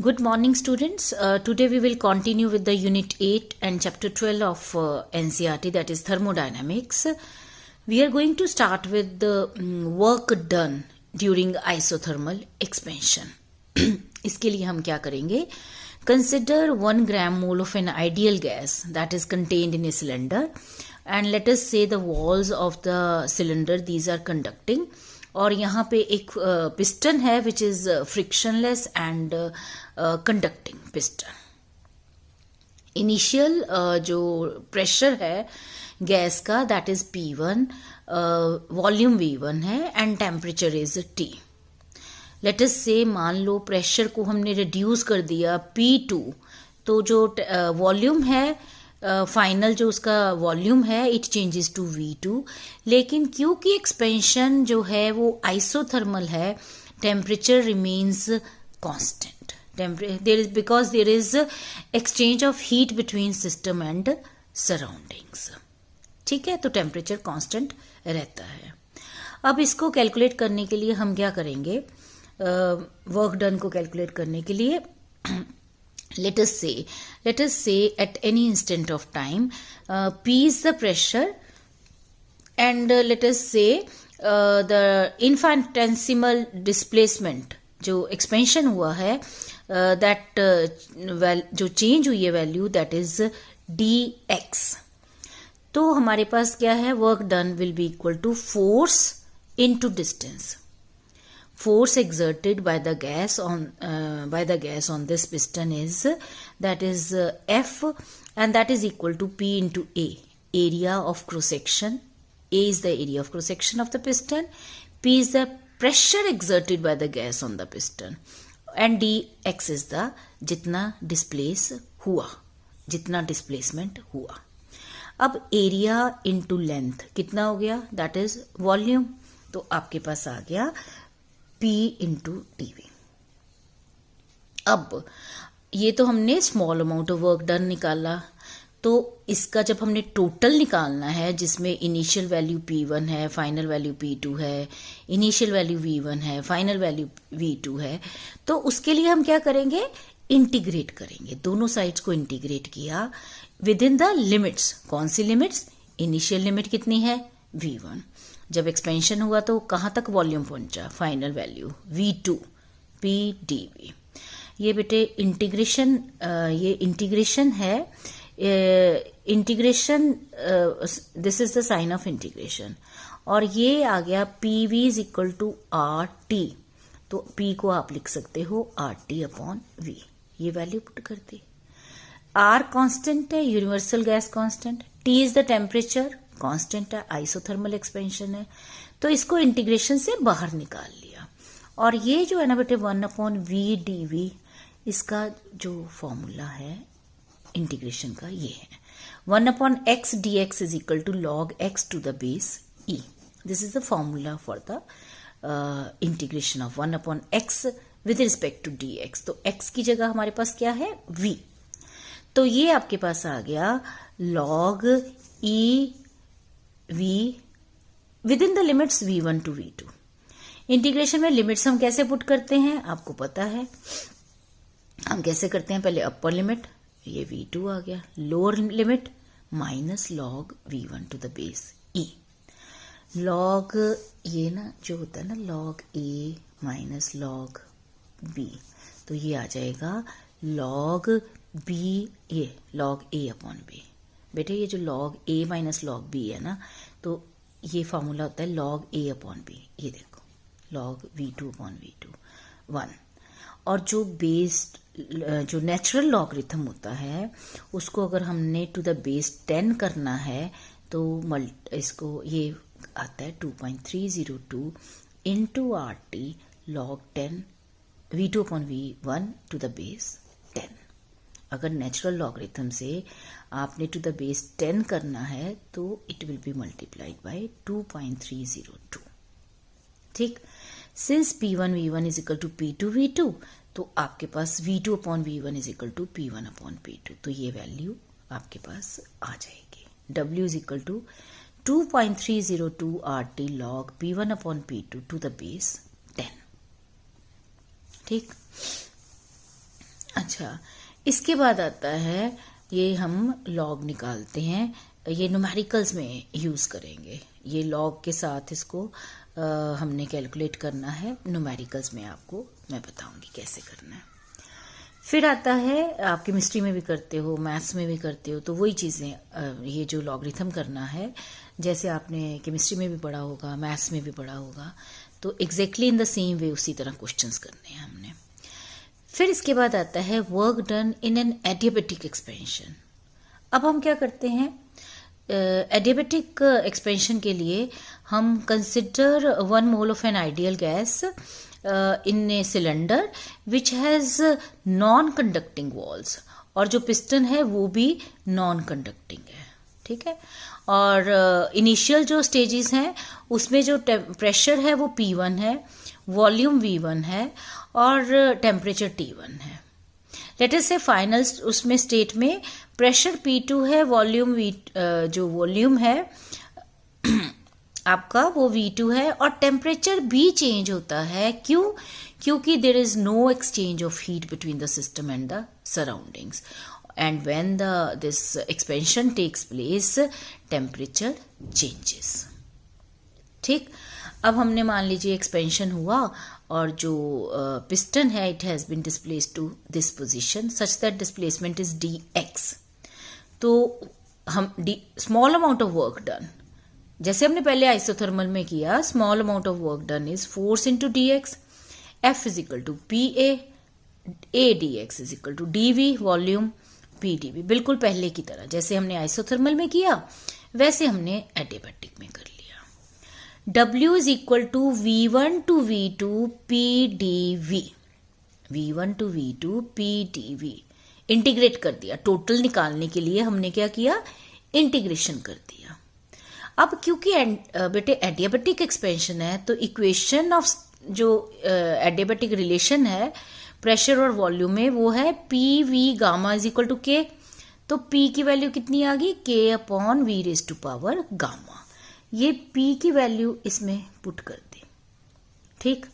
Good morning, students. Today we will continue with the Unit 8 and Chapter 12 of NCERT, that is Thermodynamics. We are going to start with the work done during isothermal expansion. इसके लिए हम क्या करेंगे? Consider 1 gram mole of an ideal gas that is contained in a cylinder, and let us say the walls of the cylinder, these are conducting. और यहाँ पे एक piston है which is frictionless and conducting piston. Initial जो pressure है gas का that is P1, volume V1 है and temperature is T. Late us से मान लो प्रेशर को हमने रिड्यूस कर दिया P2, तो जो वॉल्यूम है फाइनल जो उसका वॉल्यूम है इट चेंजेस टू V2. लेकिन क्योंकि एक्सपेंशन जो है वो आइसोथर्मल है, temperature remains constant. Because there is exchange of heat between system and surroundings. ठीक है, तो टेम्परेचर कांस्टेंट रहता है. अब इसको कैलकुलेट करने के लिए हम क्या करेंगे? वर्क डन को कैलकुलेट करने के लिए let us say at any instant of time P is the pressure, and let us say the infinitesimal displacement जो expansion हुआ है that जो change हुई है value that is dx. तो हमारे पास क्या है? work done will be equal to force into distance. Force exerted by the gas on this piston is F, and that is equal to P into A, area of cross section. A is the area of cross section of the piston. P is the pressure exerted by the gas on the piston, and dx is the जितना displacement हुआ. अब area into length कितना हो गया? that is volume. तो आपके पास आ गया P इंटू टीवी. अब ये तो हमने small amount of work done निकाला, तो इसका जब हमने टोटल निकालना है जिसमें इनिशियल वैल्यू P1 है, फाइनल वैल्यू P2 है, इनिशियल वैल्यू V1 है, फाइनल वैल्यू V2 है, तो उसके लिए हम क्या करेंगे? इंटीग्रेट करेंगे. दोनों साइड्स को इंटीग्रेट किया विद इन द लिमिट्स. कौन सी लिमिट्स? इनिशियल लिमिट कितनी है? V1. जब एक्सपेंशन हुआ तो कहाँ तक वॉल्यूम पहुंचा? Final value V2 P dV. ये बेटे इंटीग्रेशन, ये इंटीग्रेशन है. Integration this is the sign of integration. और ये आ गया PV is equal to RT. तो P को आप लिख सकते हो RT अपॉन V. ये वैल्यू पुट कर दी. R कांस्टेंट है, universal gas constant. T is the temperature, constant है, आइसोथर्मल एक्सपेंशन है. तो इसको इंटीग्रेशन से बाहर निकाल लिया. और ये जो है ना बेटे 1 अपॉन V dV, इसका जो फॉर्मूला है इंटीग्रेशन का ये है 1 upon x dx is equal to log x to the base e. This is the formula for the integration of 1 upon x with respect to dx. तो x की जगह हमारे पास क्या है? v. तो ये आपके पास आ गया log e v within the limits V1 to V2. Integration में लिमिट्स हम कैसे पुट करते हैं आपको पता है. हम कैसे करते हैं? पहले अपर लिमिट, ये V2 आ गया, lower limit minus log V1 to the base E. log ये ना जो होता है ना log A minus log B, तो ये आ जाएगा log B, ये log A अपॉन B. बेटे ये जो log A minus log B है ना, तो ये फॉर्मूला होता है log A अपॉन B. ये देखो log V2 अपॉन V2 1. और जो बेस्ड जो नेचुरल लॉगरिथम होता है उसको अगर हमने टू द बेस 10 करना है तो इसको ये आता है 2.302 into RT log 10 V2 upon V1 to the base 10. अगर नेचुरल लॉगरिथम से आपने टू द बेस 10 करना है तो it will be multiplied by 2.302. ठीक. Since P1 V1 is equal to P2 V2, तो आपके पास V2 upon V1 is equal to P1 upon P2. तो ये वैल्यू आपके पास आ जाएगी. W is equal to 2.302 RT log P1 upon P2 to the base 10. ठीक. अच्छा, इसके बाद आता है, ये हम लॉग निकालते हैं, ये न्यूमेरिकल्स में यूज करेंगे। ये लॉग के साथ इसको हमने कैलकुलेट करना है, न्यूमेरिकल्स में आपको मैं बताऊंगी कैसे करना है। फिर आता है, आप केमिस्ट्री में भी करते हो, मैथ्स में भी करते हो, तो वही चीज़ें, ये जो लॉगरिथम करना है, जैसे आपने केमिस्ट्री में भी पढ़ा होगा, मैथ्स में भी पढ़ा होगा, तो exactly in the same way उसी तरह क्वेश्चंस करने हैं हमने। फिर इसके बाद आता है work done in N adiabatic expansion. अब हम क्या करते हैं, एडियाबेटिक एक्सपेंशन के लिए हम consider 1 mole of an ideal gas in a cylinder which has non conducting walls, और जो पिस्टन है वो भी नॉन कंडक्टिंग है, ठीक है। और इनिशियल जो स्टेजेस हैं उसमें जो प्रेशर है वो P1 है, वॉल्यूम V1 है और टेम्परेचर T1 है। लेट अस से फाइनल उसमें स्टेट में प्रेशर P2 है, वॉल्यूम जो वॉल्यूम है आपका वो V2 है, और टेम्परेचर भी चेंज होता है। क्यों? क्योंकि there is no exchange of heat between the system and the surroundings, and when this expansion takes place temperature changes. ठीक, अब हमने मान लीजिए एक्सपेंशन हुआ और जो पिस्टन है it has been displaced to this position such that displacement is dx। तो हम small amount of work done, जैसे हमने पहले आइसोथर्मल में किया, small amount of work done is force into dx, F is equal to PA, AdX is equal to dV, volume PdV, बिल्कुल पहले की तरह जैसे हमने आइसोथर्मल में किया वैसे हमने एडियाबेटिक में कर लिया। W is equal to V1 to V2 PdV, V1 to V2 PdV, integrate कर दिया। टोटल निकालने के लिए हमने क्या किया, इंटीग्रेशन कर दिया। अब क्योंकि बेटे एडियाबेटिक एक्सपेंशन है तो इक्वेशन ऑफ जो एडियाबेटिक रिलेशन है प्रेशर और वॉल्यूम में वो है PV gamma is equal to K। तो P की वैल्यू कितनी आ गई, K upon V raise to power gamma. ये P की वैल्यू इसमें पुट कर दी। ठीक,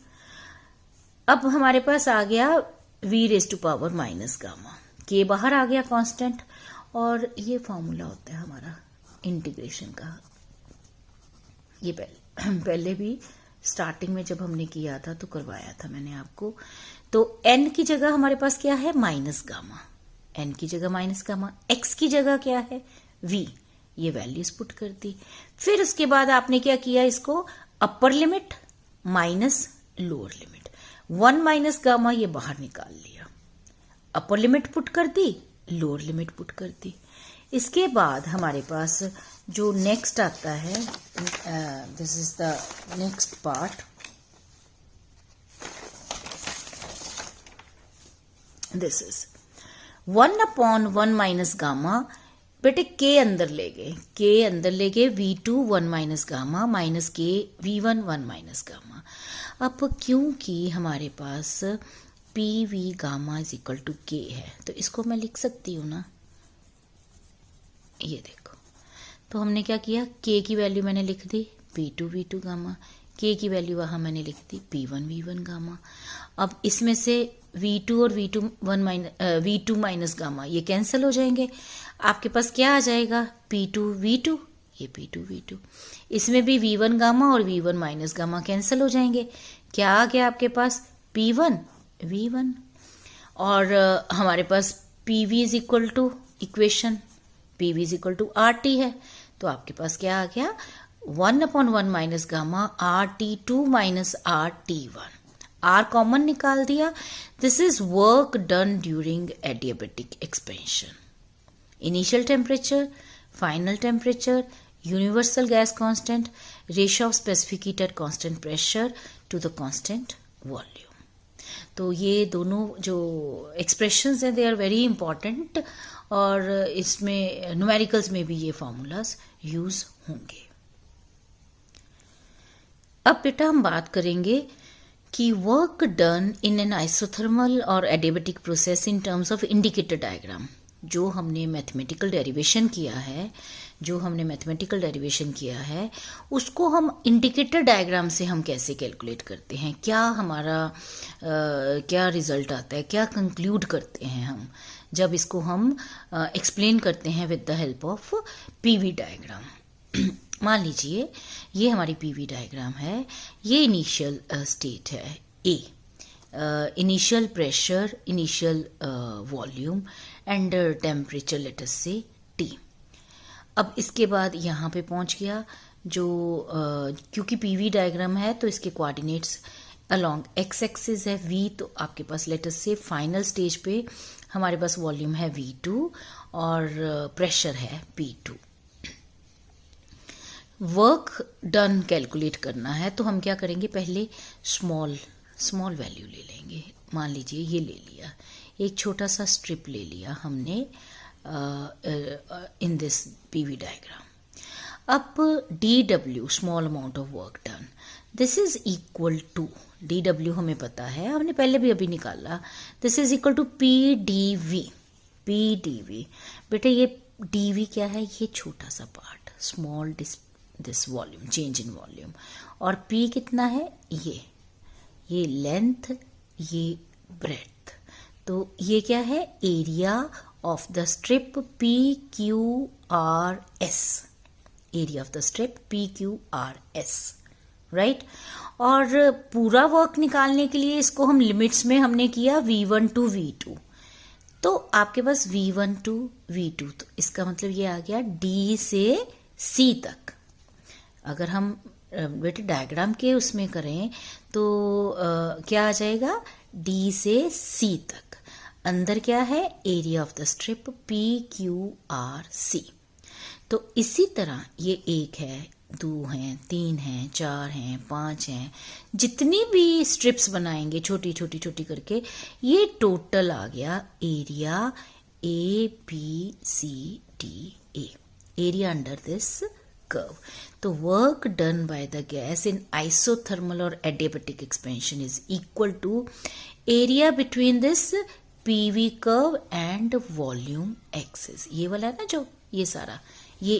अब हमारे पास आ गया V raise to power minus gamma, K बाहर आ गया कांस्टेंट, और ये फॉर्मूला होता है हमारा इंटीग्रेशन का। ये पहले भी स्टार्टिंग में जब हमने किया था तो करवाया था मैंने आपको। तो n की जगह हमारे पास क्या है, माइनस गामा, n की जगह माइनस गामा, x की जगह क्या है, v, ये वैल्यूज पुट कर दी। फिर उसके बाद आपने क्या किया, इसको upper limit minus lower limit, 1 minus gamma ये बाहर निकाल लिया, अपर लिमिट पुट कर दी, लोअर लिमिट पुट कर दी। इसके बाद हमारे पास जो नेक्स्ट आता है, this is the next part, this is 1 upon 1 minus gamma. बेटे K अंदर ले गए, K अंदर ले गए, V2 1 minus gamma minus K V1 1 minus gamma. अब क्योंकि हमारे पास PV gamma is equal to K है तो इसको मैं लिख सकती हूँ ना, ये देखो। तो हमने क्या किया, K की वैल्यू मैंने लिख दी P2 V2 गामा, K की वैल्यू वहां मैंने लिख दी P1 V1 गामा। अब इसमें से V2 और V2 माइनस गामा ये कैंसिल हो जाएंगे, आपके पास क्या आ जाएगा, P2 V2, ये P2 V2। इसमें भी V1 गामा और V1 माइनस गामा कैंसिल हो जाएंगे, क्या आ गया आपके पास, P1 V1। और हमारे पास PV is equal to equation, PV is equal to RT है, तो आपके पास क्या आ गया, 1 upon 1 minus gamma RT2 minus RT1, R common निकाल दिया। This is work done during adiabatic expansion. Initial temperature, final temperature, universal gas constant, ratio of specific heat at constant pressure to the constant volume. तो ये दोनों जो expressions हैं they are very important, और इसमें numericals में भी ये फॉर्मूलाज यूज होंगे। अब बेटा हम बात करेंगे कि work done in an isothermal और adiabatic process in terms of indicator diagram. जो हमने मैथमेटिकल डेरिवेशन किया है उसको हम इंडिकेटर डायग्राम से हम कैसे कैलकुलेट करते हैं, क्या हमारा क्या रिजल्ट आता है, क्या कंक्लूड करते हैं हम जब इसको हम एक्सप्लेन करते हैं with the help of PV diagram. मान लीजिए ये हमारी पीवी डायग्राम है, ये इनिशियल स्टेट है A, initial pressure, initial volume and temperature let us say T। अब इसके बाद यहाँ पे पहुँच गया जो क्योंकि पीवी डायग्राम है तो इसके कोऑर्डिनेट्स अलोंग एक्स एक्सिस है V, तो आपके पास लेट अस से फाइनल स्टेज पे हमारे पास वॉल्यूम है V2 और प्रेशर है P2। वर्क डन कैलकुलेट करना है तो हम क्या करेंगे, पहले स्मॉल वैल्यू ले लेंगे। मान लीजिए ये ले लिया, एक छोटा सा स्ट्रिप ले लिया हमने इन दिस पीवी डायग्राम। अब DW small amount of work done, this is equal to DW हमें पता है, हमने पहले भी अभी निकाला, this is equal to PdV। बेटे ये DV क्या है, ये छोटा सा part, small this volume, change in volume, और P कितना है, ये लेंथ, ये ब्रेड्थ, तो ये क्या है, area of the strip PQRS, area of the strip PQRS, right. और पूरा वर्क निकालने के लिए इसको हम लिमिट्स में हमने किया V1 to V2, तो आपके पास V1 to V2, तो इसका मतलब ये आ गया D से C तक। अगर हम बेटे डायग्राम के उसमें करें तो क्या आ जाएगा, D से C तक, अंदर क्या है, area of the strip PQRC। तो इसी तरह ये 1 है, 2 हैं, 3 हैं, 4 हैं, 5 हैं, जितनी भी स्ट्रिप्स बनाएंगे छोटी छोटी करके, ये टोटल आ गया area ABCDA, area under this curve. तो work done by the gas in isothermal or adiabatic expansion is equal to area between this PV curve and volume axis। ये वाला है ना जो ये सारा, ये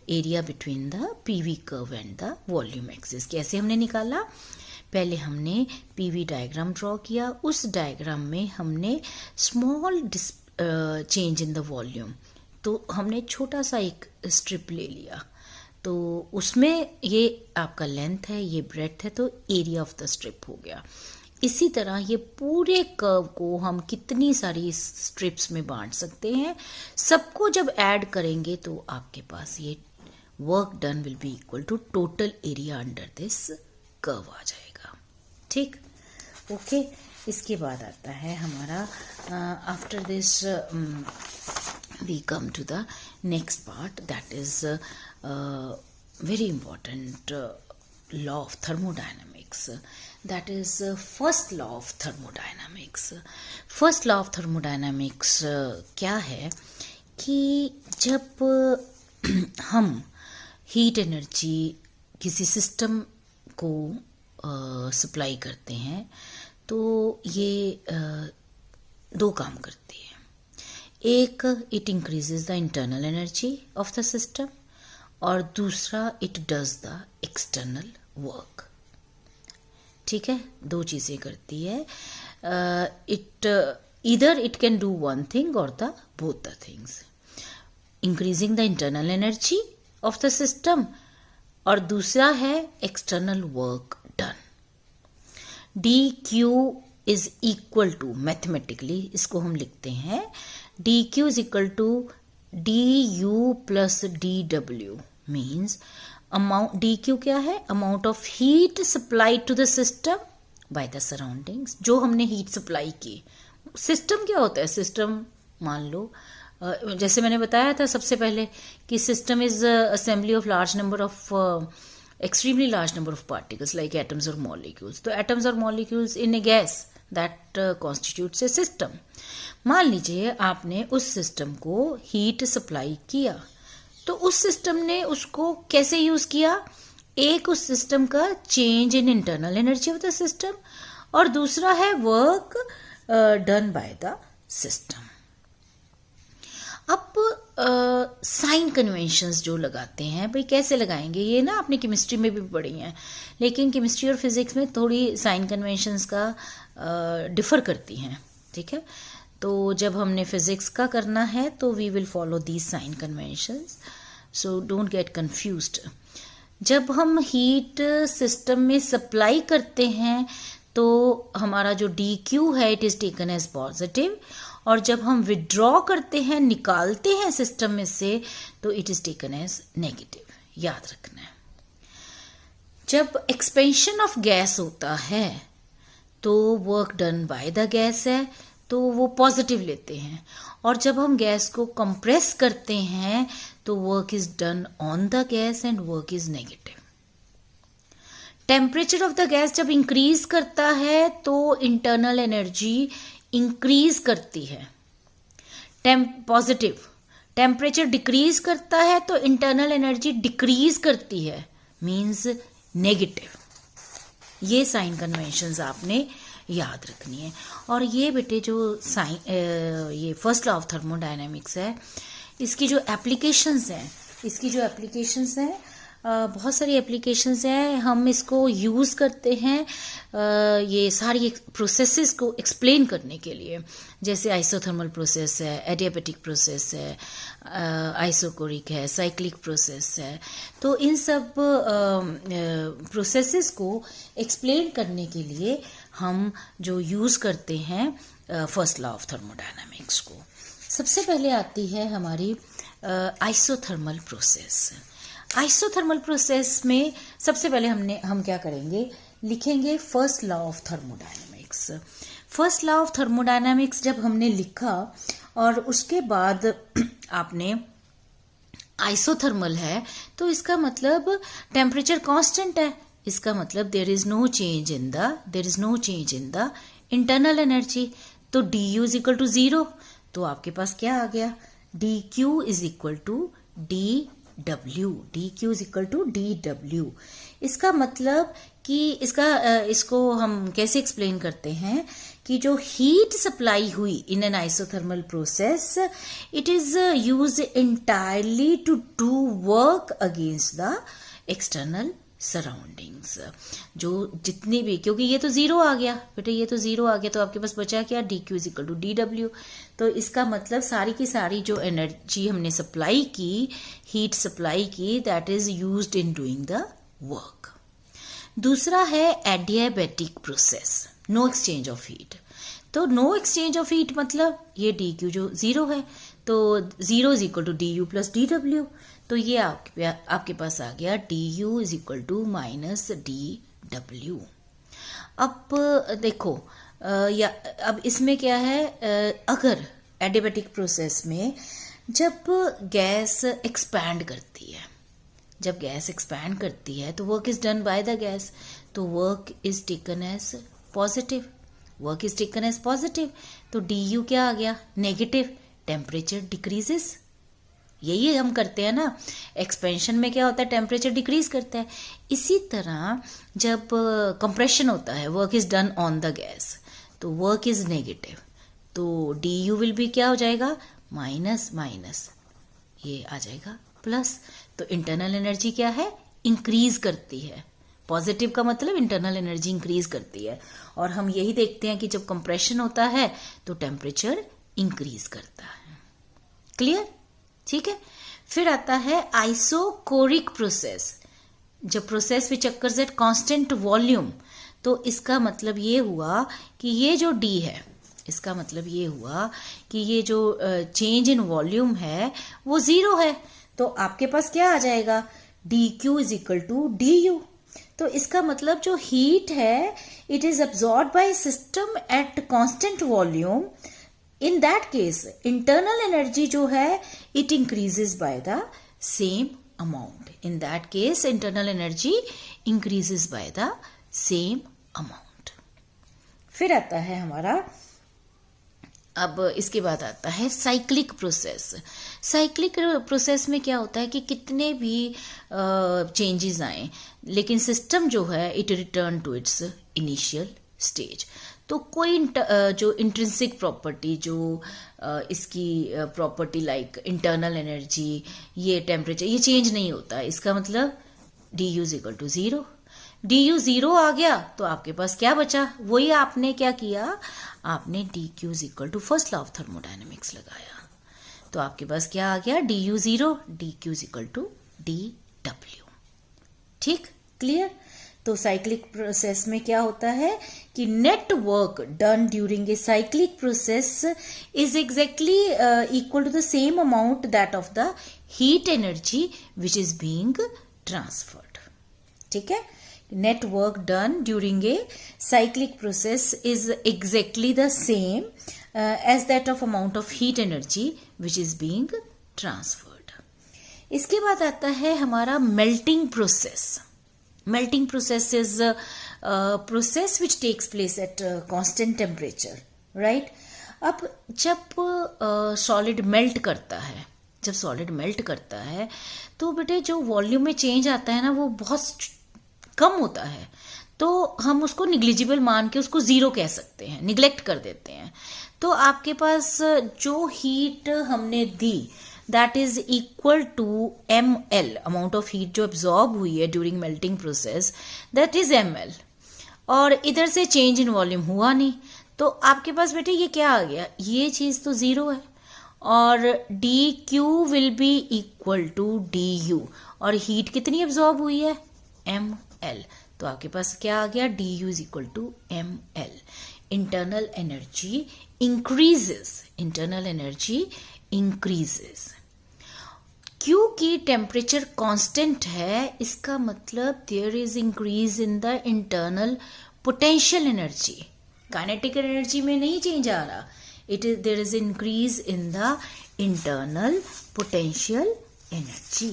area between the PV curve and the volume axis। कैसे हमने निकाला, पहले हमने PV डायग्राम ड्रॉ किया, उस डायग्राम में हमने small change in the volume, तो हमने छोटा सा एक स्ट्रिप ले लिया, तो उसमें ये आपका लेंथ है, ये ब्रेड्थ है, तो एरिया ऑफ द स्ट्रिप हो गया। इसी तरह ये पूरे कर्व को हम कितनी सारी स्ट्रिप्स में बांट सकते हैं, सबको जब ऐड करेंगे तो आपके पास ये work done will be equal to total area under this curve आ जाएगा। ठीक, ओके। इसके बाद आता है हमारा after this we come to the next part, that is very important law of thermodynamics, that is first law of thermodynamics। first law of thermodynamics क्या है कि जब हम हीट एनर्जी किसी सिस्टम को सप्लाई करते हैं तो ये 2 काम करती है। एक, it increases the internal energy of the system, और दूसरा it does the external work. ठीक है, 2 चीजें करती है। इधर it can do one thing और the both the things, increasing the internal energy of the system, और दूसरा है external work done. DQ is equal to, mathematically इसको हम लिखते हैं, DQ is equal to DU plus DW, means amount, DQ क्या है, amount of heat supplied to the system by the surroundings। जो हमने हीट सप्लाई की, सिस्टम क्या होता है, सिस्टम मान लो जैसे मैंने बताया था सबसे पहले कि system is assembly of large number of extremely large number of particles like atoms or molecules। तो atoms or molecules in a gas that constitutes a system। मान लीजिए आपने उस सिस्टम को हीट सप्लाई किया, तो उस सिस्टम ने उसको कैसे यूज किया, एक उस सिस्टम का change in internal energy of the system, और दूसरा है work done by the system. अब साइन कन्वेंशंस जो लगाते हैं, भाई कैसे लगाएंगे, ये ना आपने केमिस्ट्री में भी पढ़ी हैं, लेकिन केमिस्ट्री और फिजिक्स में थोड़ी साइन कन्वेंशंस का डिफर करती हैं, ठीक है। तो जब हमने फिजिक्स का करना है तो we will follow these sign conventions, so don't get confused. जब हम हीट सिस्टम में सप्लाई करते हैं तो हमारा जो डी क्यू है it is taken as positive, और जब हम विड्रॉ करते हैं, निकालते हैं सिस्टम में से, तो it is taken as negative. याद रखना है, जब एक्सपेंशन ऑफ गैस होता है तो work done by the gas है, तो वो पॉजिटिव लेते हैं, और जब हम गैस को कंप्रेस करते हैं तो work is done on the gas and work is negative. Temperature of the gas जब इंक्रीज करता है तो इंटरनल एनर्जी इंक्रीज करती है, पॉजिटिव। टेम्परेचर डिक्रीज करता है तो इंटरनल एनर्जी डिक्रीज करती है, मींस नेगेटिव। ये साइन कन्वेंशंस आपने याद रखनी है। और ये बेटे जो ये फर्स्ट लॉ ऑफ थर्मोडायनेमिक्स है, इसकी जो एप्लीकेशंस हैं, बहुत सारी एप्लीकेशंस हैं। हम इसको यूज़ करते हैं ये सारी प्रोसेसेस को एक्सप्लेन करने के लिए, जैसे आइसोथर्मल प्रोसेस है, एडियाबैटिक प्रोसेस है, आइसोकोरिक है, साइक्लिक प्रोसेस है। तो इन सब प्रोसेसेस को एक्सप्लेन करने के लिए हम जो यूज़ करते हैं फर्स्ट लॉ ऑफ थर्मोडायनामिक्स को। सबसे पहले आती है हमारी आइसोथर्मल प्रोसेस। आइसोथर्मल प्रोसेस में सबसे पहले हम क्या करेंगे, लिखेंगे first law of thermodynamics. First law of thermodynamics जब हमने लिखा और उसके बाद आपने आइसोथर्मल है तो इसका मतलब टेम्परेचर कांस्टेंट है, इसका मतलब there is no change in the internal energy. तो D you is equal to 0, तो आपके पास क्या आ गया, D Q is equal to D Q is equal to D W. इसका मतलब कि इसको हम कैसे एक्सप्लेन करते हैं कि जो हीट सप्लाई हुई in an isothermal process, it is used entirely to do work against the external surroundings. जो जितनी भी, क्योंकि ये तो 0 आ गया बेटे, ये तो 0 आ गया, तो आपके पास बचा क्या, d Q is equal to D डब्ल्यू। तो इसका मतलब सारी की सारी जो एनर्जी हमने सप्लाई की, हीट सप्लाई की, that is used in doing the work. दूसरा है adiabatic process, no exchange of heat. तो नो एक्सचेंज ऑफ हीट मतलब ये डी क्यू जो 0 है, तो 0 is equal to D you plus D डब्ल्यू। तो ये आपके पास आ गया d you is equal to minus d डब्ल्यू। अब देखो अब इसमें क्या है, अगर एडियाबैटिक प्रोसेस में जब गैस एक्सपैंड करती है, तो work is done by the gas, तो work is taken as positive. तो डी यू क्या आ गया, नेगेटिव, टेम्परेचर डिक्रीजेस। यही हम करते हैं ना, एक्सपेंशन में क्या होता है, टेम्परेचर डिक्रीज करता है। इसी तरह जब कंप्रेशन होता है, work is done on the gas, तो वर्क इज नेगेटिव, तो डी यू विल भी क्या हो जाएगा, माइनस, ये आ जाएगा प्लस। तो इंटरनल एनर्जी क्या है, इंक्रीज करती है। पॉजिटिव का मतलब इंटरनल एनर्जी इंक्रीज करती है, और हम यही देखते हैं कि जब कंप्रेशन होता है तो टेम्परेचर इंक्रीज करता है। क्लियर, ठीक है। फिर आता है आइसोकोरिक प्रोसेस, जब process which occurs at constant volume. तो इसका मतलब ये हुआ कि ये जो डी है, इसका मतलब ये हुआ कि ये जो चेंज इन वॉल्यूम है वो 0 है, तो आपके पास क्या आ जाएगा, D Q is equal to D u. तो इसका मतलब जो हीट है it is absorb by system at constant volume. In that case internal energy जो है it increases by the same amount. In that case internal energy increases by the same amount. फिर आता है हमारा, अब इसके बाद आता है साइक्लिक प्रोसेस। साइक्लिक प्रोसेस में क्या होता है कि कितने भी चेंजेस आए, लेकिन सिस्टम जो है it return to its initial stage. तो कोई जो इंट्रिंसिक प्रॉपर्टी, जो इसकी प्रॉपर्टी लाइक इंटरनल एनर्जी, ये टेम्परेचर, ये चेंज नहीं होता है। इसका मतलब d you is equal to 0। D u 0 आ गया तो आपके पास क्या बचा, वही आपने क्या किया, आपने d Q is equal to first law of thermodynamics लगाया। तो आपके पास क्या आ गया, d u 0, d Q is equal to D डब्ल्यू। ठीक, क्लियर। तो साइक्लिक प्रोसेस में क्या होता है कि net work done during a cyclic process is exactly equal to the same amount that of the heat energy which is being transferred. ठीक है, net work done during a cyclic process is exactly the same as that of amount of heat energy which is being transferred. इसके बाद आता है हमारा melting process. Melting process is a process which takes place at constant temperature, right? अब जब solid melt करता है, जब solid melt करता है तो बेटे जो वॉल्यूम में चेंज आता है ना वो बहुत कम होता है, तो हम उसको निग्लिजिबल मान के उसको 0 कह सकते हैं, निग्लेक्ट कर देते हैं। तो आपके पास जो हीट हमने दी that is equal to ml, amount of heat जो एब्जॉर्ब हुई है during melting process, that is ml, और इधर से चेंज इन वॉल्यूम हुआ नहीं, तो आपके पास बेटे ये क्या आ गया, ये चीज तो 0 है, और d q will be equal to D u, और हीट कितनी एब्जॉर्ब हुई है, ml, तो आपके पास क्या आ गया, d you is equal to ml। Internal energy increases, internal energy increases. क्योंकि टेम्परेचर कांस्टेंट है, इसका मतलब there is increase in the internal potential energy. Kinetic energy में नहीं चेंज आ रहा, it is there is increase in the internal potential energy.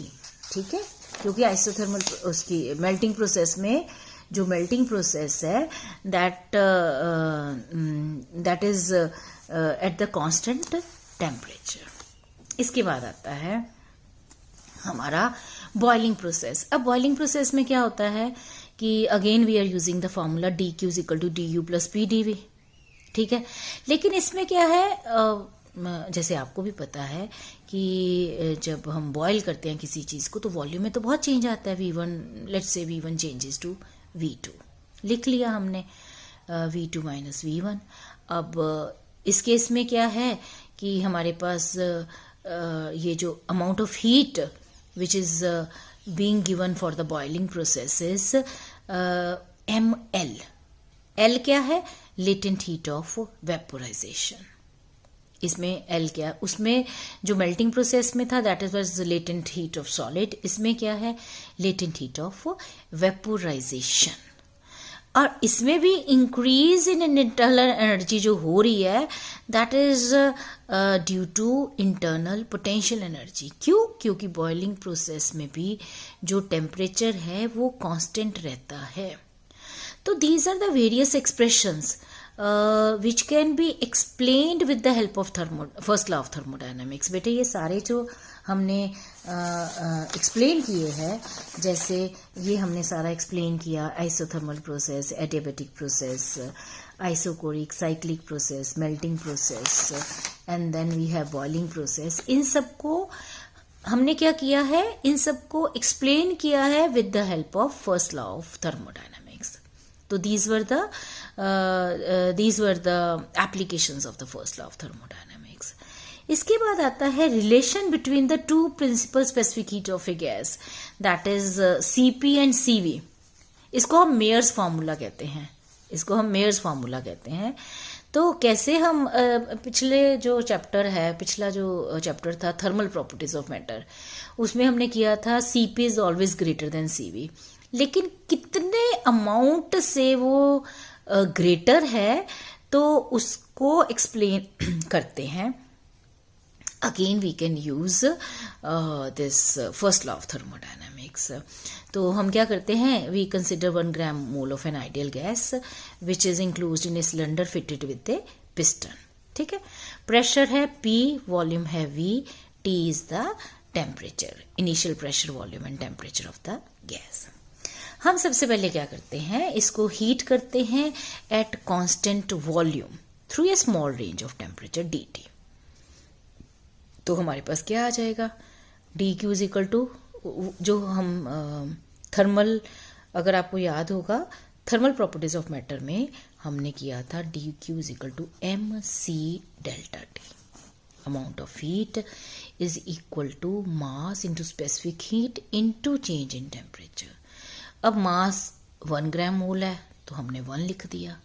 ठीक है, क्योंकि आइसोथर्मल उसकी मेल्टिंग प्रोसेस में जो मेल्टिंग प्रोसेस है that is at the constant temperature. इसके बाद आता है हमारा बॉइलिंग प्रोसेस। अब बॉइलिंग प्रोसेस में क्या होता है कि again we are using the formula D Q is equal to D you plus P D V. ठीक है, लेकिन इसमें क्या है, जैसे आपको भी पता है कि जब हम बॉईल करते हैं किसी चीज़ को तो वॉल्यूम में तो बहुत चेंज आता है, V1 let's say V1 changes to V2, लिख लिया हमने V2 माइनस V1। अब इस केस में क्या है कि हमारे पास ये जो amount of heat which is being given for the boiling process is ml। L क्या है, लेटेंट हीट ऑफ वेपोराइजेशन। इसमें L क्या, उसमें जो मेल्टिंग प्रोसेस में था that is was latent heat of solid, इसमें क्या है, लेटेंट हीट ऑफ वेपोराइजेशन। और इसमें भी इंक्रीज इन इंटरनल एनर्जी जो हो रही है that is due to internal potential energy. क्यों, क्योंकि बॉइलिंग प्रोसेस में भी जो टेम्परेचर है वो कांस्टेंट रहता है। तो these are the various expressions which can be explained with the help of first law of thermodynamics। बेटे ये सारे जो हमने एक्सप्लेन किए हैं, जैसे ये हमने सारा एक्सप्लेन किया, isothermal process, adiabatic process, isochoric, cyclic process, melting process, and then we have boiling process. इन सबको हमने क्या किया है, इन सबको एक्सप्लेन किया है with the help of first law of thermodynamics. तो these were the applications of the first law of thermodynamics। इसके बाद आता है relation between the two principal specific heat of a gas that is Cp and Cv। इसको हम Myers formula कहते हैं, इसको हम मेयर्स फार्मूला कहते हैं। तो कैसे हम पिछले जो चैप्टर है, पिछला जो चैप्टर था थर्मल प्रॉपर्टीज ऑफ मैटर, उसमें हमने किया था Cp is always greater than Cv, लेकिन कितने अमाउंट से वो ग्रेटर है तो उसको एक्सप्लेन करते हैं। Again we can use this first law of thermodynamics. तो हम क्या करते हैं, we consider 1 gram mole of an ideal gas which is included in a cylinder fitted with a piston. ठीक है, प्रेशर है P, वॉल्यूम है V, T is the temperature, initial pressure, volume and temperature of the gas. हम सबसे पहले क्या करते हैं, इसको हीट करते हैं at constant volume through a small range of temperature dt। तो हमारे पास क्या आ जाएगा, D Q is equal to, जो हम थर्मल, अगर आपको याद होगा थर्मल प्रॉपर्टीज ऑफ मैटर में हमने किया था D Q is equal to M C delta T. Amount of heat is equal to mass into specific heat into change in temperature. अब मास 1 ग्राम मोल है तो हमने 1 लिख दिया,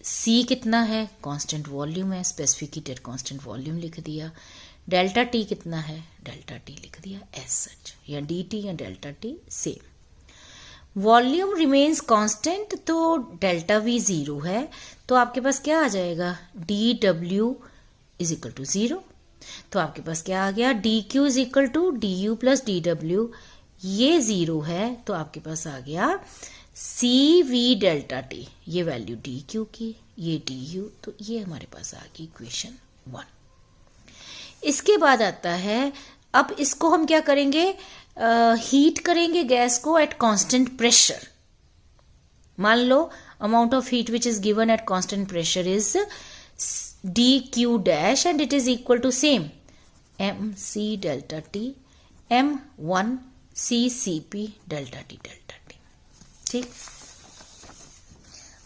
C कितना है, कांस्टेंट वॉल्यूम है, specific heat at constant volume लिख दिया, डेल्टा टी कितना है, डेल्टा टी लिख दिया एज सच, या डी टी या delta T same. Volume remains constant तो डेल्टा वी 0 है, तो आपके पास क्या आ जाएगा, D W is equal to 0। तो आपके पास क्या आ गया, D Q is equal to D you plus D W, ये 0 है तो आपके पास आ गया सी वी डेल्टा टी, ये वैल्यू डी क्यू की, ये डी यू, तो ये हमारे पास आ गई इक्वेशन 1। इसके बाद आता है, अब इसको हम क्या करेंगे, हीट करेंगे गैस को एट कांस्टेंट प्रेशर। मान लो amount of heat which is given at constant pressure is D Q dash and it is equal to same M C delta T m1 C C P delta T delta T. ठीक,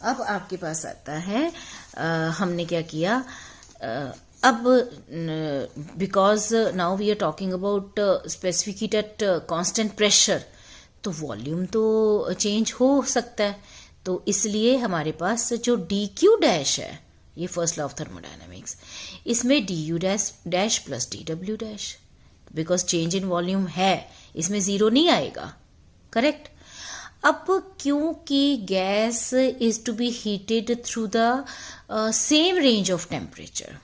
अब आपके पास आता है, हमने क्या किया, अब because now we are talking about specific heat at constant pressure, तो वॉल्यूम तो चेंज हो सकता है, तो इसलिए हमारे पास जो डी क्यू डैश है, ये फर्स्ट लॉ ऑफ थर्मोडायनेमिक्स, इसमें D U dash plus D W dash, because change in volume है, इसमें 0 नहीं आएगा, करेक्ट। अब क्योंकि gas is to be heated through the same range of temperature,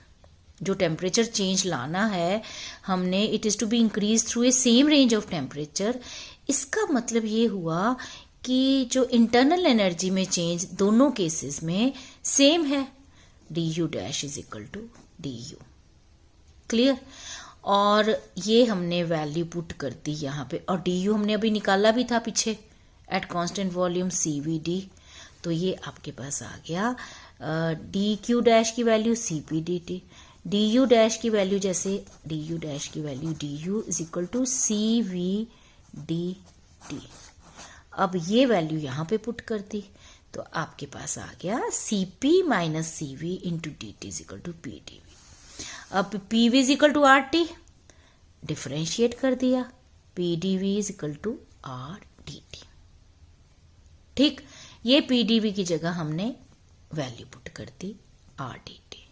जो टेम्परेचर चेंज लाना है हमने, it is to be increase through a same range of temperature. इसका मतलब ये हुआ कि जो इंटरनल एनर्जी में चेंज दोनों केसेस में सेम है, D U dash is equal to D U, clear. और ये हमने वैल्यू पुट कर दी यहाँ पे, और डी यू हमने अभी निकाला भी था पीछे at constant volume C V D, तो ये आपके पास आ गया डी क्यू डैश की value C P D T, D U dash की वैल्यू, जैसे डी यू डैश की value D you is equal to C V D T. अब ये वैल्यू यहाँ पे पुट कर दी, तो आपके पास आ गया C P minus C V into D T is equal to P D V. अब P V is equal to R T, differentiate कर दिया, P D V is equal to R D T. ठीक, ये P D we की जगह हमने value put कर दी आर डी टी,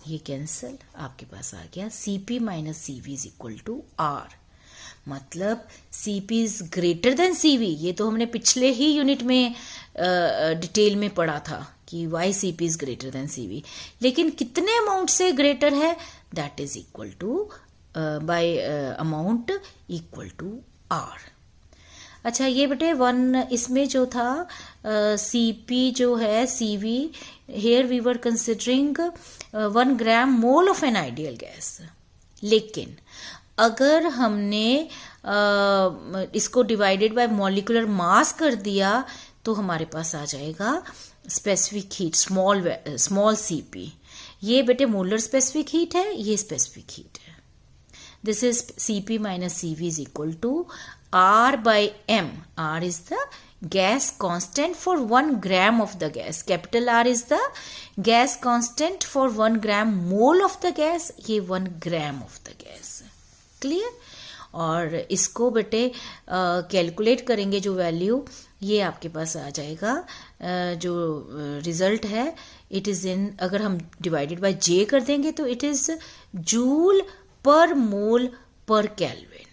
ये कैंसल, आपके पास आ गया C P minus C V is equal to R, मतलब C P is greater than C V. ये तो हमने पिछले ही यूनिट में डिटेल में पढ़ा था कि why C P is greater than C V, लेकिन कितने अमाउंट से ग्रेटर है, that is equal to by amount equal to R. अच्छा, ये बेटे 1 इसमें जो था सी पी जो है C V, here we were considering 1 gram mole of an ideal gas, लेकिन अगर हमने इसको डिवाइडेड बाय मॉलिक्यूलर मास कर दिया तो हमारे पास आ जाएगा specific heat small C P. ये बेटे मोलर स्पेसिफिक हीट है, ये स्पेसिफिक हीट है। This is C P minus C V is equal to R by M. R is the gas constant for 1 gram of the gas. Capital R is the gas constant for 1 gram mole of the gas. ये 1 gram of the gas. Clear? और इसको बेटे calculate करेंगे जो value, ये आपके पास आ जाएगा जो रिजल्ट है, इट इज इन, अगर हम डिवाइडेड बाय J कर देंगे तो इट इज जूल पर मोल पर केल्विन।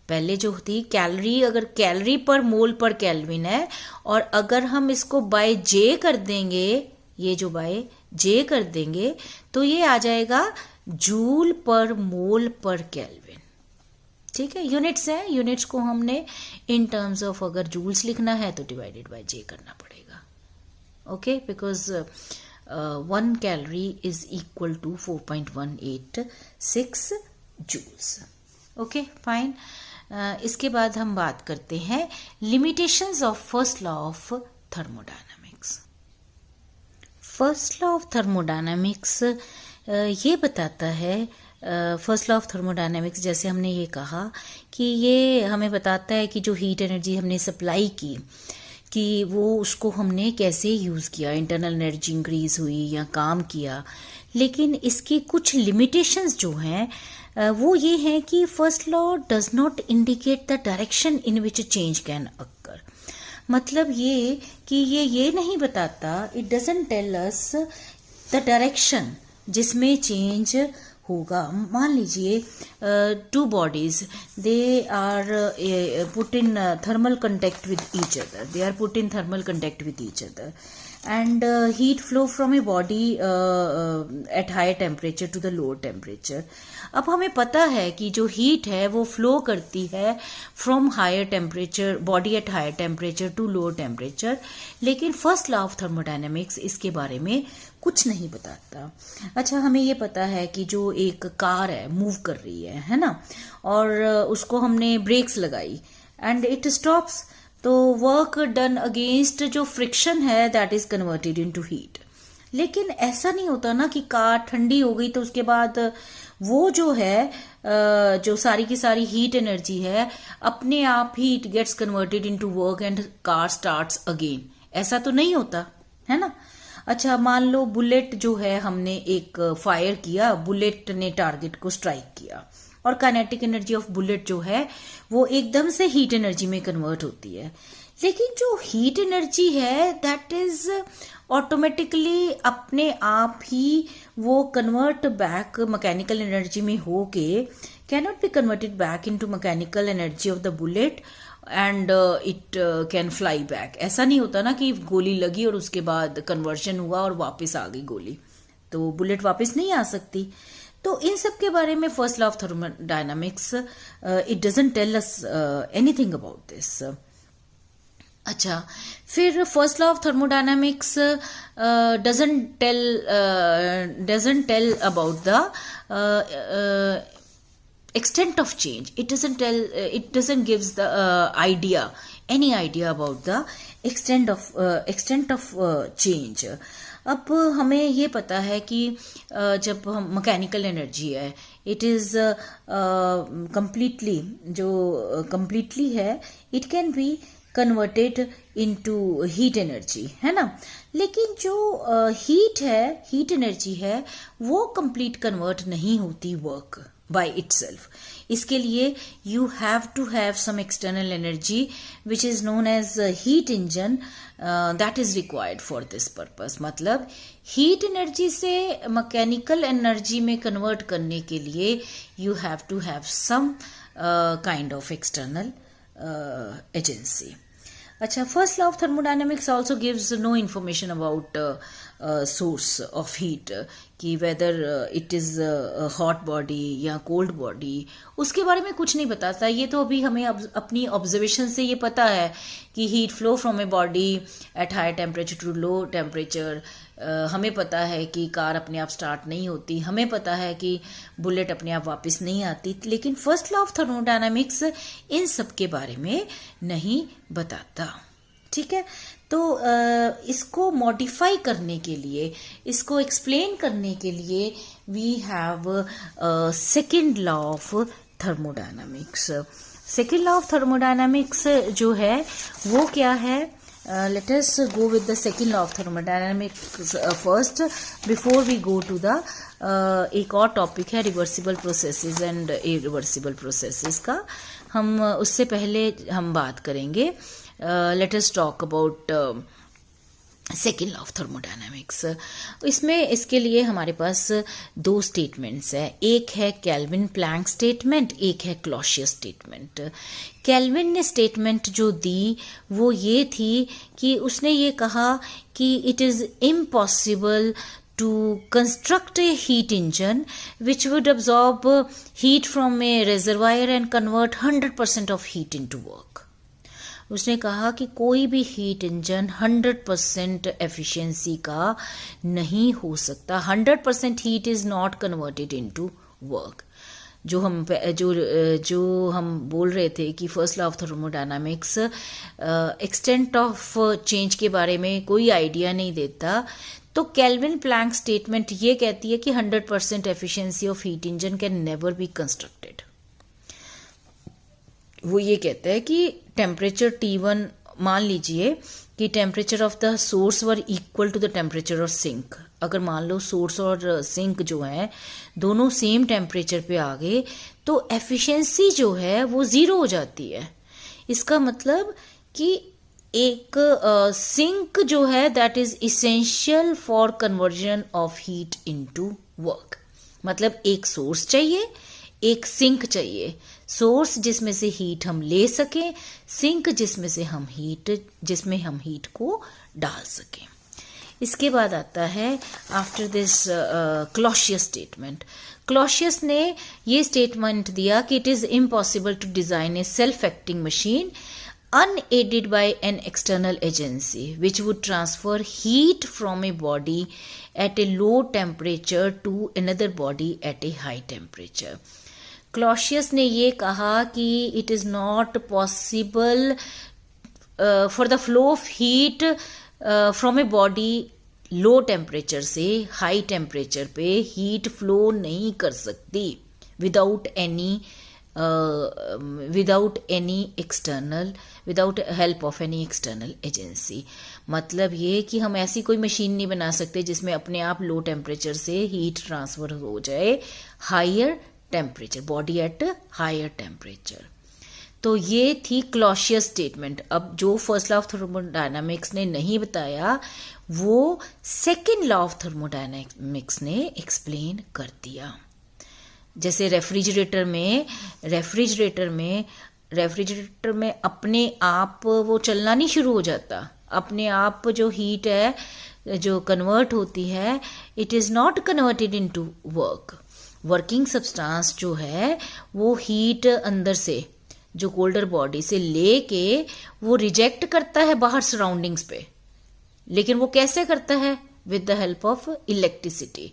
पहले जो थी कैलोरी, अगर कैलोरी पर मोल पर केल्विन है, और अगर हम इसको बाय J कर देंगे, ये जो बाय J कर देंगे तो ये आ जाएगा जूल पर मोल पर केल्विन। ठीक है, यूनिट्स हैं, यूनिट्स को हमने इन टर्म्स ऑफ, अगर जूल्स लिखना है तो डिवाइडेड बाय J करना पड़ेगा, okay, because 1 calorie is equal to 4.186 joules. Okay fine. इसके बाद हम बात करते हैं limitations of first law of thermodynamics. First law of thermodynamics ये बताता है, फर्स्ट लॉ ऑफ थर्मोडायनामिक्स जैसे हमने ये कहा कि ये हमें बताता है कि जो हीट एनर्जी हमने सप्लाई की कि वो उसको हमने कैसे यूज़ किया, इंटरनल एनर्जी इंक्रीज हुई या काम किया। लेकिन इसकी कुछ लिमिटेशंस जो हैं वो ये हैं कि first law does not indicate the direction in which change can occur. मतलब ये कि ये नहीं बताता, it doesn't tell us the direction जिसमें चेंज होगा। मान लीजिए two bodies they are put in thermal contact with each other, they are put in thermal contact with each other and heat flow from a body at higher temperature to the lower temperature। अब हमें पता है कि जो heat है वो flow करती है from higher temperature, body at higher temperature to lower temperature, लेकिन फर्स्ट लॉ ऑफ थर्मोडायनेमिक्स इसके बारे में कुछ नहीं बताता। अच्छा, हमें ये पता है कि जो एक कार है मूव कर रही है ना, और उसको हमने ब्रेक्स लगाई एंड इट स्टॉप्स, तो वर्क डन अगेंस्ट जो फ्रिक्शन है that is converted into heat. लेकिन ऐसा नहीं होता ना कि कार ठंडी हो गई तो उसके बाद वो जो है जो सारी की सारी हीट एनर्जी है अपने आप ही it gets converted into work and car starts again. ऐसा तो नहीं होता है ना। अच्छा, मान लो बुलेट जो है हमने एक फायर किया, बुलेट ने टारगेट को स्ट्राइक किया और काइनेटिक एनर्जी ऑफ बुलेट जो है वो एकदम से हीट एनर्जी में कन्वर्ट होती है। लेकिन जो हीट एनर्जी है दैट इज ऑटोमेटिकली अपने आप ही वो कन्वर्ट बैक मैकेनिकल एनर्जी में होके can not be converted back into mechanical energy of the bullet and it can fly back. ऐसा नहीं होता ना कि गोली लगी और उसके बाद कन्वर्शन हुआ और वापस आ गई गोली, तो बुलेट वापस नहीं आ सकती। तो इन सब के बारे में first law of thermodynamics it doesn't tell us anything about this. अच्छा, फिर first law of thermodynamics doesn't tell about the extent of change. It doesn't gives the any idea about the extent of change। अब हमें ये पता है कि जब हम मैकेनिकल एनर्जी है इट इज कंप्लीटली है, it can be converted into heat energy, है ना। लेकिन जो हीट एनर्जी है वो कंप्लीट कन्वर्ट नहीं होती वर्क by itself। इसके लिए you have to have some external energy which is known as heat engine that is required for this purpose। मतलब हीट एनर्जी से मैकेनिकल एनर्जी में कन्वर्ट करने के लिए you have to have some kind of external agency। अच्छा, first law of thermodynamics also gives no information about source of heat, कि whether it is hot body या cold body, उसके बारे में कुछ नहीं बताता। ये तो अभी हमें अपनी ऑब्जर्वेशन से ये पता है कि heat flow from a body at high temperature to low temperature. हमें पता है कि कार अपने आप स्टार्ट नहीं होती, हमें पता है कि बुलेट अपने आप वापस नहीं आती, लेकिन फर्स्ट लॉ ऑफ थर्मोडायनामिक्स इन सब के बारे में नहीं बताता। ठीक है, तो इसको मॉडिफाई करने के लिए, इसको एक्सप्लेन करने के लिए we have second law of thermodynamics. Second law of thermodynamics जो है वो क्या है? Let us go with the second law of thermodynamics first before we go to the एक और टॉपिक है reversible processes and irreversible processes का। हम उससे पहले हम बात करेंगे, let us talk about second law of thermodynamics. इसके लिए हमारे पास दो स्टेटमेंट्स है, एक है केल्विन प्लैंक स्टेटमेंट, एक है क्लॉसियस स्टेटमेंट। केल्विन ने स्टेटमेंट जो दी वो ये थी कि उसने ये कहा कि it is impossible to construct a heat engine which would absorb heat from a reservoir and convert 100% of heat into work। उसने कहा कि कोई भी हीट इंजन 100% एफिशिएंसी का नहीं हो सकता, 100% heat is not converted into work. जो हम बोल रहे थे कि first law of thermodynamics extent of change के बारे में कोई आइडिया नहीं देता, तो केल्विन प्लैंक स्टेटमेंट ये कहती है कि 100% efficiency of heat engine can never be constructed. वो ये कहता है कि टेम्परेचर T1, मान लीजिए कि temperature of the source were equal to the temperature of sink. अगर मान लो सोर्स और सिंक जो है दोनों सेम टेम्परेचर पे आ गए तो एफिशिएंसी जो है वो 0 हो जाती है। इसका मतलब कि एक सिंक जो है that is essential for conversion of heat into work. मतलब एक सोर्स चाहिए, एक सिंक चाहिए। सोर्स जिसमें से हीट हम ले सकें, सिंक जिसमें हम हीट को डाल सकें। इसके बाद आता है after this Clausius statement. Clausius ने ये स्टेटमेंट दिया कि it is impossible to design a self acting machine unaided by an external agency which would transfer heat from a body at a low temperature to another body at a high temperature. Clausius ने ये कहा कि it is not possible for the flow of heat from a body low temperature से high temperature पे heat flow नहीं कर सकती without help of any external agency. मतलब ये कि हम ऐसी कोई मशीन नहीं बना सकते जिसमें अपने आप लो टेम्परेचर से हीट ट्रांसफर हो जाए higher temperature, body at higher temperature. तो ये थी क्लॉशियस स्टेटमेंट। अब जो फर्स्ट लॉ ऑफ थर्मोडायनामिक्स ने नहीं बताया वो सेकेंड लॉ ऑफ थर्मोडायनामिक्स ने एक्सप्लेन कर दिया। जैसे रेफ्रिजरेटर में अपने आप वो चलना नहीं शुरू हो जाता, अपने आप जो हीट है जो कन्वर्ट होती है, it is not converted into working substance जो है वो हीट अंदर से जो कोल्डर बॉडी से लेके वो रिजेक्ट करता है बाहर सराउंडिंग्स पे, लेकिन वो कैसे करता है? With the help of electricity.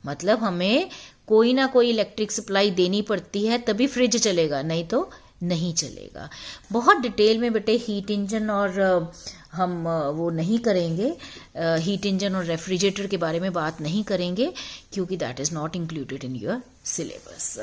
मतलब हमें कोई ना कोई इलेक्ट्रिक सप्लाई देनी पड़ती है तभी फ्रिज चलेगा, नहीं तो नहीं चलेगा। बहुत डिटेल में बेटे हीट इंजन और हम वो नहीं करेंगे, हीट इंजन और रेफ्रिजरेटर के बारे में बात नहीं करेंगे क्योंकि that is not included in your syllabus.